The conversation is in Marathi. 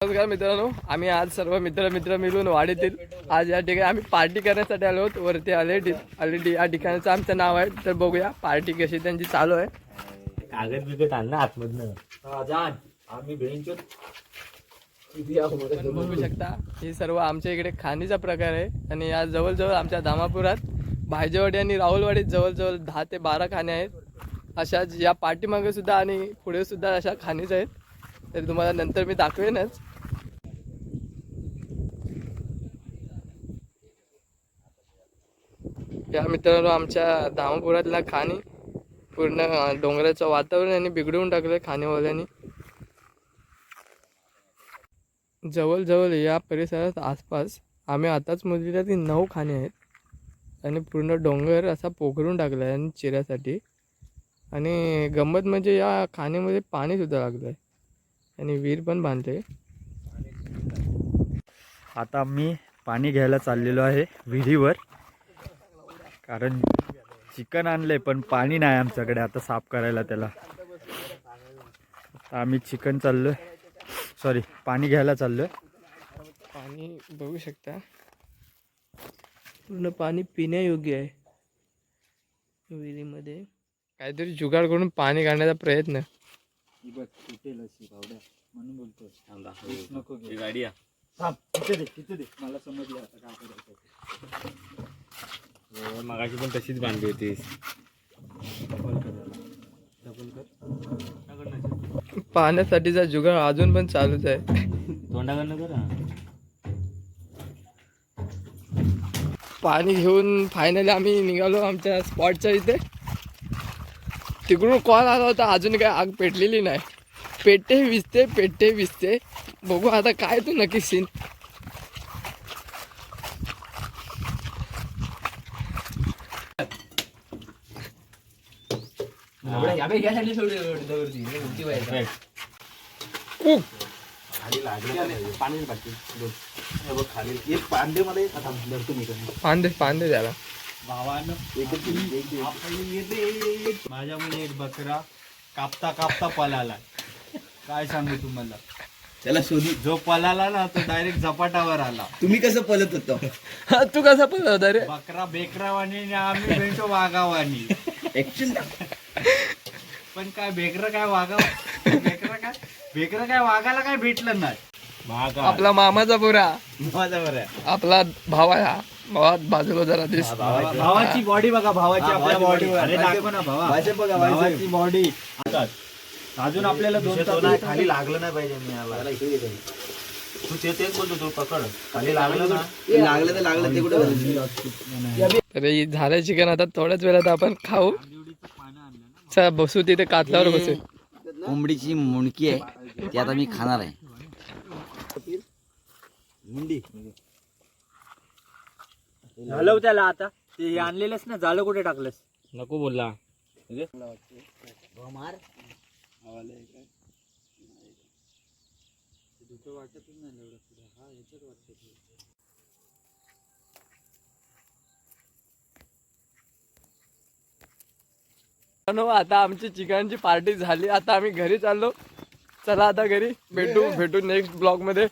नमस्कार मित्रांनो, आम्ही आज सर्व मित्र मिळून वाडीतील आज या ठिकाणी आम्ही पार्टी करण्यासाठी आलो आहोत. वरती ऑलरेडी या ठिकाणचं आमचं नाव आहे. तर बघूया पार्टी कशी त्यांची चालू आहे. कागद बिगत आण ना आतमधनं. आम्ही बघू शकता हे सर्व आमच्या इकडे खाणीचा प्रकार आहे. आणि या जवळजवळ आमच्या धामापुरात भायजेवाडी आणि राहुलवाडीत जवळजवळ 10 ते 12 खाणे आहेत. अशाच या पाठीमागे सुद्धा आणि पुढे सुद्धा अशा खाणीच आहेत. तर तुम्हाला नंतर मी दाखवेनच. या मित्रांनो आमच्या धामापुरातला खाणी पूर्ण डोंगराचं वातावरण यांनी बिघडवून टाकलं खाणीवाल्यांनी. जवळजवळ या परिसरात आसपास आम्ही आताच मोजलेल्या ती 9 खाणी आहेत आणि पूर्ण डोंगर असा पोखरून टाकला आहे आणि चिऱ्यासाठी. आणि गंमत म्हणजे या खाणीमध्ये पाणीसुद्धा लागलं आहे आणि विहीर पण बांधते. आता मी पाणी घ्यायला चाललेलो आहे विहिरीवर, कारण चिकन आणलंय पण पाणी नाही आमच्याकडे आता साफ करायला त्याला. आता आम्ही पाणी घ्यायला चाललोय. पाणी बघू शकता पूर्ण पाणी पिण्यायोग्य आहे. विहिरीमध्ये काहीतरी जुगाड करून पाणी काढण्याचा प्रयत्न. म्हणून बोलतोय गाडी मला समजलं आता काय करायचं. मगाशी पण तशीच बांधली होतीस. पाण्यासाठीचा जुगाड अजून पण चालूच आहे. तोंडाकडनं करा. पाणी घेऊन फायनली आम्ही निघालो आमच्या स्पॉटच्या इथे. तिकडून कॉल आला होता, अजून काय आग पेटलेली नाही. पेटे विजते. बघू आता काय तू नक्की सीन. पांदे त्याला भावानं माझ्या मुली एक बकरा कापता पळाला. काय सांगू तुम्हाला, त्याला शोधी जो पळाला ना तो डायरेक्ट झपाटावर आला. तुम्ही कसं पळत होता? तू कसा पण होता रे? बकरा बेकरावानी आणि आम्ही भेटो वाघावानी. ऍक्शन पण काय बेकर काय वाघाला काय भेटलं नाही. आपला मामाचा पोरा माझा बरं आहे. आपला भावा भावात बाजूला जरा दिस. भावाची बॉडी बघा, भावाची आपल्या बॉडीवर दाखव ना भावाची बॉडी. अजून आपल्याला दोन खाली लागलं नाही पाहिजे. तू तेच बोलतो, तू पकड खाली लागलं ना. लागलं तर लागलं ते कुठे. तर हे झालं चिकन. आता थोड्याच वेळात आपण खाऊ. चला बसू तिथे कातल्यावर बसू. कोंबडीची मुंडकी आहे ती आता मी खाणार आहे. मुंडी हलव त्याला. आता ते आणलेलंच ना, जाळं कुठे टाकलंस? नको बोलला. आता आमची चिकनची पार्टी झाली. आता आम्ही घरी चाललो. चला आता घरी भेटू नेक्स्ट ब्लॉग मध्ये.